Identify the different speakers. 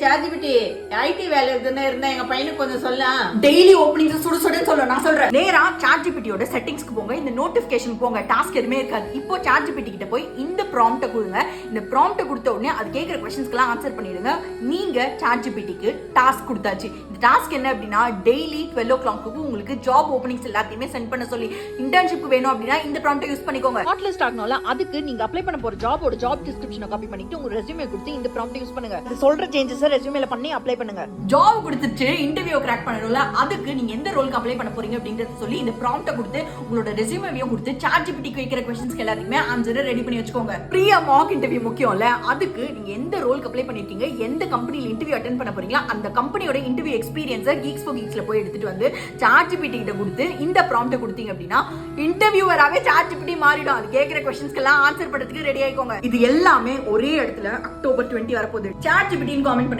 Speaker 1: சார்ஜிபிட்டி ID வேலை இருந்தா எங்க பையனுக்கு கொஞ்சம் சொல்ல.
Speaker 2: டெய்லி ஓப்பனிங்ஸ் சுடு சுடுன்னு சொல்ல நான் சொல்றேன். நேரா சார்ஜிபிட்டியோட செட்டிங்ஸ்க்கு போங்க, இந்த நோட்டிபிகேஷன் போங்க, டாஸ்க் எதுவுமே இருக்காது. இப்போ சார்ஜிபிட்டி கிட்ட போய் இந்த ப்ராம்ப்ட கொடுங்க. இந்த ப்ராம்ப்ட கொடுத்த உடனே அது கேட்கிற क्वेश्चंसக்குலாம் ஆன்சர் பண்ணிடுங்க. நீங்க சார்ஜிபிட்டிக்கு டாஸ்க் கொடுத்தாச்சு. இந்த டாஸ்க் என்ன அப்படின்னா டெய்லி 12 o'clock உங்களுக்கு ஜாப் ஓப்பனிங்ஸ் எல்லாத்தையுமே சென்ட் பண்ண சொல்லி, இன்டர்ன்ஷிப் வேணும் அப்படின்னா இந்த ப்ராம்ப்ட யூஸ் பண்ணிக்கோங்க.
Speaker 3: ஹாட் லிஸ்ட் ஆகணும்ல, அதுக்கு நீங்க அப்ளை பண்ண போற ஜாபோட ஜாப் டிஸ்கிரிப்ஷனை காப்பி பண்ணிட்டு உங்க ரெஸ்யூமே கொடுத்து இந்த ப்ராம்ப்ட யூஸ் பண்ணுங்க. இது சொல்ற சேஞ்சஸ் ரெஸ்யூமேல பண்ணி அப்ளை பண்ணுங்க.
Speaker 2: ஜாப் கொடுத்துட்டு இன்டர்வியூ கிராக் பண்ணணும்ல, அதுக்கு நீங்க எந்த ரோலுக்கு அப்ளை பண்ண போறீங்க அப்படிங்கறத சொல்லி இந்த ப்ராம்ப்ட கொடுத்து உங்களோட ரெஸ்யூமேவையும் கொடுத்து சார்ஜிபிட்டிக்கு வைக்கிற क्वेश्चंसக்கு எல்லாத்துக்குமே ஆன்சரை ரெடி பண்ணி வச்சுக்கோங்க. ப்ரீயா மார்க் இன்டர்வியூ முக்கியம்ல, அதுக்கு நீங்க எந்த ரோலுக்கு அப்ளை பண்ணிருக்கீங்க, எந்த கம்பெனில இன்டர்வியூ அட்டெண்ட் பண்ண போறீங்களா, அந்த கம்பெனியோட இன்டர்வியூ எக்ஸ்பீரியன்ஸை Geeks for Geeksல போய் எடுத்துட்டு வந்து சார்ஜிபிட்டி கிட்ட கொடுத்து இந்த ப்ராம்ப்ட கொடுத்தீங்க அப்படின்னா இன்டர்வியூவராவே சார்ஜிபிட்டி மாறிடும். அது கேக்குற क्वेश्चंसக்கு எல்லாம் ஆன்சர் பண்றதுக்கு ரெடி ஆயிக்கோங்க. இது எல்லாமே ஒரே இடத்துல அக்டோபர் 20 வரப்போகுது. சார்ஜிபிட்டின்னு காமெண்ட்